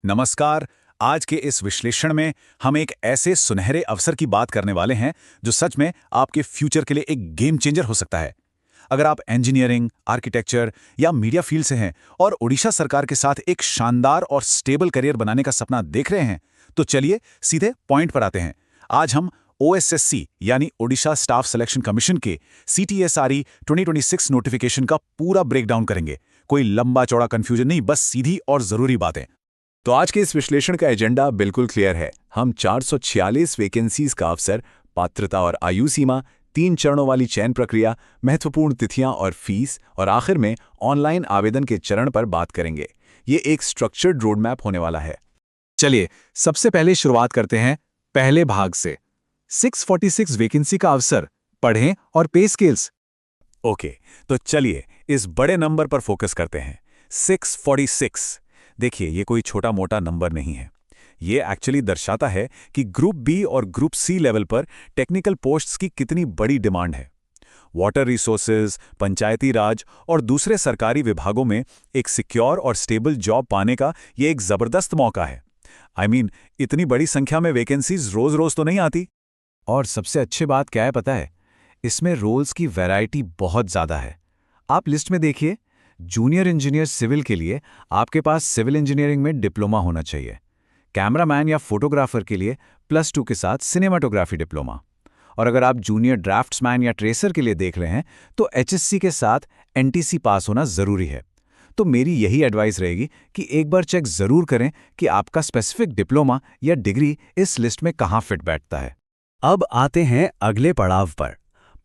नमस्कार। आज के इस विश्लेषण में हम एक ऐसे सुनहरे अवसर की बात करने वाले हैं जो सच में आपके फ्यूचर के लिए एक गेम चेंजर हो सकता है। अगर आप इंजीनियरिंग, आर्किटेक्चर या मीडिया फील्ड से हैं और ओडिशा सरकार के साथ एक शानदार और स्टेबल करियर बनाने का सपना देख रहे हैं, तो चलिए सीधे पॉइंट पर आते हैं। आज हम ओएसएससी यानी ओडिशा स्टाफ सिलेक्शन कमीशन के सीटीएसआरई 2026 नोटिफिकेशन का पूरा ब्रेकडाउन करेंगे। कोई लंबा चौड़ा कंफ्यूजन नहीं, बस सीधी और जरूरी बातें। तो आज के इस विश्लेषण का एजेंडा बिल्कुल क्लियर है। हम 446 वैकेंसीज का अवसर, पात्रता और आयु सीमा, 3 चरणों वाली चयन प्रक्रिया, महत्वपूर्ण तिथियां और फीस और आखिर में ऑनलाइन आवेदन के चरण पर बात करेंगे। ये एक स्ट्रक्चर्ड रोड मैप होने वाला है। चलिए सबसे पहले शुरुआत करते हैं पहले भाग से। 646 वैकेंसी का अवसर, पढ़ें और पे स्केल्स। ओके, तो चलिए इस बड़े नंबर पर फोकस करते हैं। 646। देखिए, ये कोई छोटा मोटा नंबर नहीं है। ये एक्चुअली दर्शाता है कि ग्रुप बी और ग्रुप सी लेवल पर टेक्निकल पोस्ट्स की कितनी बड़ी डिमांड है। वाटर रिसोर्सेज, पंचायती राज और दूसरे सरकारी विभागों में एक सिक्योर और स्टेबल जॉब पाने का ये एक जबरदस्त मौका है। इतनी बड़ी संख्या में वैकेंसीज रोज रोज तो नहीं आती। और सबसे अच्छी बात क्या है पता है? इसमें रोल्स की वैरायटी बहुत ज़्यादा है। आप लिस्ट में देखिए, जूनियर इंजीनियर सिविल के लिए आपके पास सिविल इंजीनियरिंग में डिप्लोमा होना चाहिए। कैमरामैन या फोटोग्राफर के लिए +2 के साथ सिनेमाटोग्राफी डिप्लोमा। और अगर आप जूनियर ड्राफ्ट्समैन या ट्रेसर के लिए देख रहे हैं तो एचएससी के साथ एनटीसी पास होना ज़रूरी है। तो मेरी यही एडवाइस रहेगी कि एक बार चेक ज़रूर करें कि आपका स्पेसिफिक डिप्लोमा या डिग्री इस लिस्ट में कहाँ फिट बैठता है। अब आते हैं अगले पड़ाव पर,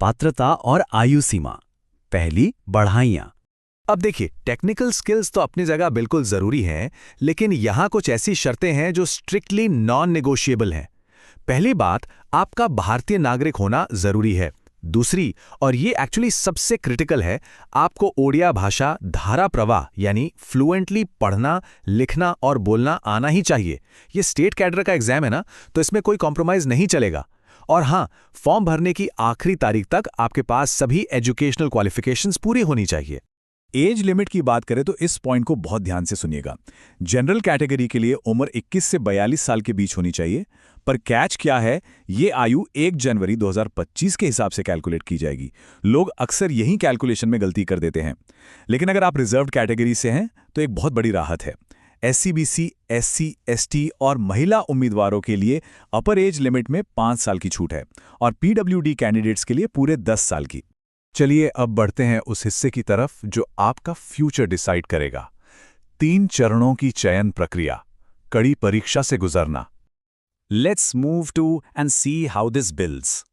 पात्रता और आयु सीमा। पहली, बढ़ाइयाँ। अब देखिए, टेक्निकल स्किल्स तो अपनी जगह बिल्कुल ज़रूरी है, लेकिन यहाँ कुछ ऐसी शर्तें हैं जो स्ट्रिक्टली नॉन नेगोशिएबल हैं। पहली बात, आपका भारतीय नागरिक होना ज़रूरी है। दूसरी, और ये एक्चुअली सबसे क्रिटिकल है, आपको ओडिया भाषा धारा प्रवाह यानी फ्लुएंटली पढ़ना, लिखना और बोलना आना ही चाहिए। ये स्टेट कैडर का एग्जाम है ना, तो इसमें कोई कॉम्प्रोमाइज़ नहीं चलेगा। और हाँ, फॉर्म भरने की आखिरी तारीख तक आपके पास सभी एजुकेशनल क्वालिफिकेशंस पूरी होनी चाहिए। एज लिमिट की बात करें तो इस पॉइंट को बहुत ध्यान से सुनिएगा। जनरल कैटेगरी के लिए उम्र 21 से 42 साल के बीच होनी चाहिए, पर कैच क्या है, ये आयु 1 जनवरी 2025 के हिसाब से कैलकुलेट की जाएगी। लोग अक्सर यही कैलकुलेशन में गलती कर देते हैं। लेकिन अगर आप रिजर्व्ड कैटेगरी से हैं तो एक बहुत बड़ी राहत है। एससीबीसी, एससी, एसटी और महिला उम्मीदवारों के लिए अपर एज लिमिट में 5 साल की छूट है और पीडब्ल्यूडी कैंडिडेट्स के लिए पूरे 10 साल की। चलिए अब बढ़ते हैं उस हिस्से की तरफ जो आपका फ्यूचर डिसाइड करेगा। 3 चरणों की चयन प्रक्रिया, कड़ी परीक्षा से गुजरना। Let's move to and see how this builds.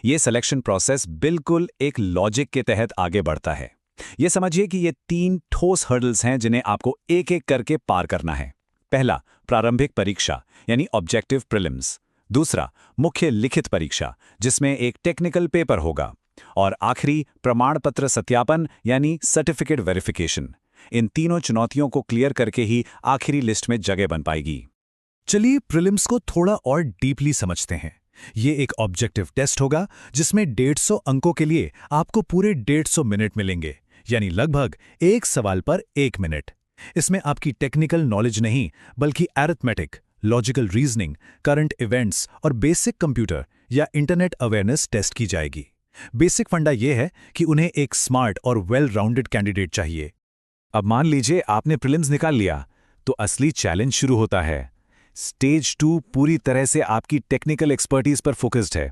ये सिलेक्शन प्रोसेस बिल्कुल एक लॉजिक के तहत आगे बढ़ता है। ये समझिए कि ये 3 ठोस हर्डल्स हैं जिन्हें आपको एक एक करके पार करना है। पहला, प्रारंभिक परीक्षा यानी ऑब्जेक्टिव प्रीलिम्स। दूसरा, मुख्य लिखित परीक्षा जिसमें एक टेक्निकल पेपर होगा। और आखिरी, प्रमाण पत्र सत्यापन यानी सर्टिफिकेट वेरिफिकेशन। इन तीनों चुनौतियों को क्लियर करके ही आखिरी लिस्ट में जगह बन पाएगी। चलिए प्रीलिम्स को थोड़ा और डीपली समझते हैं। ये एक ऑब्जेक्टिव टेस्ट होगा जिसमें 150 अंकों के लिए आपको पूरे 150 मिनट मिलेंगे, यानी लगभग एक सवाल पर 1 मिनट। इसमें आपकी टेक्निकल नॉलेज नहीं बल्कि arithmetic, logical reasoning, current events और बेसिक कंप्यूटर या इंटरनेट अवेयरनेस टेस्ट की जाएगी। बेसिक फंडा यह है कि उन्हें एक स्मार्ट और वेल राउंडेड कैंडिडेट चाहिए। अब मान लीजिए आपने प्रीलिम्स निकाल लिया, तो असली चैलेंज शुरू होता है। स्टेज 2 पूरी तरह से आपकी टेक्निकल एक्सपर्टीज पर फोकस्ड है।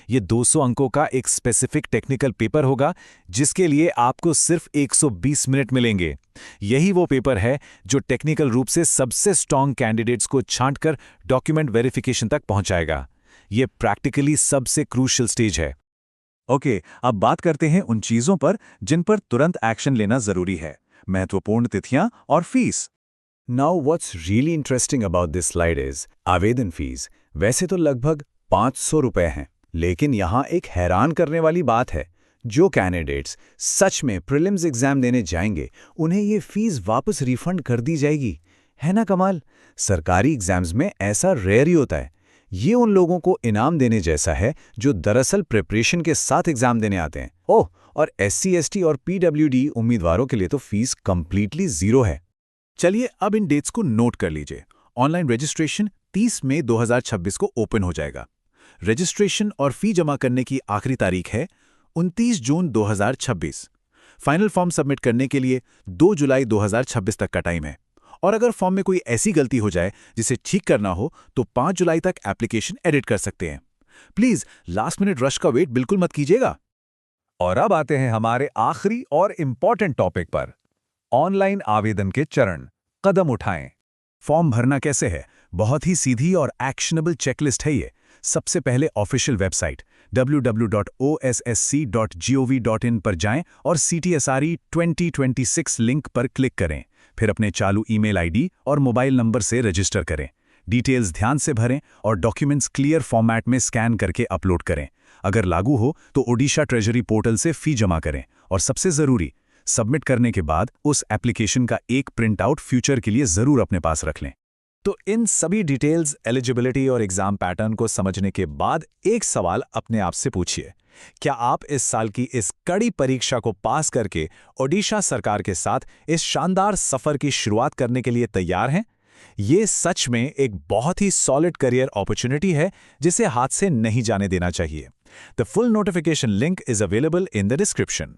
ये 200 अंकों का एक स्पेसिफिक टेक्निकल पेपर होगा जिसके लिए आपको सिर्फ 120 मिनट मिलेंगे। यही वो पेपर है जो टेक्निकल रूप से सबसे स्ट्रॉन्ग कैंडिडेट्स को छांटकर डॉक्यूमेंट वेरिफिकेशन तक पहुंचाएगा। ये प्रैक्टिकली सबसे क्रूशियल स्टेज है। ओके, अब बात करते हैं उन चीजों पर जिन पर तुरंत एक्शन लेना जरूरी है। महत्वपूर्ण तिथियां और fees. Now what's really interesting about this slide is आवेदन फीस। वैसे तो लगभग 500 रुपए हैं, लेकिन यहाँ एक हैरान करने वाली बात है। जो कैंडिडेट्स सच में प्रीलिम्स एग्जाम देने जाएंगे उन्हें ये फीस वापस रिफंड कर दी जाएगी। है ना कमाल? सरकारी एग्जाम्स में ऐसा रेयर ही होता है। ये उन लोगों को इनाम देने जैसा है जो दरअसल प्रिपरेशन के साथ एग्जाम देने आते हैं। ओह, और एससी, एसटी और पीडब्ल्यूडी उम्मीदवारों के लिए तो फीस कंप्लीटली जीरो है। चलिए अब इन डेट्स को नोट कर लीजिए। ऑनलाइन रजिस्ट्रेशन 30 मई 2026 को ओपन हो जाएगा। रजिस्ट्रेशन और फी जमा करने की आखिरी तारीख है 29 जून 2026। फाइनल फॉर्म सबमिट करने के लिए 2 जुलाई 2026 तक का टाइम है। और अगर फॉर्म में कोई ऐसी गलती हो जाए जिसे ठीक करना हो तो 5 जुलाई तक एप्लीकेशन एडिट कर सकते हैं। प्लीज लास्ट मिनट रश का वेट बिल्कुल मत कीजिएगा। और अब आते हैं हमारे आखिरी और इम्पॉर्टेंट टॉपिक पर, ऑनलाइन आवेदन के चरण, कदम उठाएं। फॉर्म भरना कैसे है? बहुत ही सीधी और एक्शनेबल चेकलिस्ट है ये। सबसे पहले ऑफिशियल वेबसाइट www.ossc.gov.in पर जाएं और CTSRE 2026 लिंक पर क्लिक करें। फिर अपने चालू ईमेल आईडी और मोबाइल नंबर से रजिस्टर करें। डिटेल्स ध्यान से भरें और डॉक्यूमेंट्स क्लियर फॉर्मेट में स्कैन करके अपलोड करें। अगर लागू हो तो ओडिशा ट्रेजरी पोर्टल से फी जमा करें। और सबसे ज़रूरी, सबमिट करने के बाद उस एप्लीकेशन का एक प्रिंट आउट फ्यूचर के लिए ज़रूर अपने पास रख लें। तो इन सभी डिटेल्स, एलिजिबिलिटी और एग्जाम पैटर्न को समझने के बाद एक सवाल अपने आप से पूछिए, क्या आप इस साल की इस कड़ी परीक्षा को पास करके ओडिशा सरकार के साथ इस शानदार सफर की शुरुआत करने के लिए तैयार हैं? ये सच में एक बहुत ही सॉलिड करियर अपॉर्चुनिटी है जिसे हाथ से नहीं जाने देना चाहिए। The full notification link is available in the description.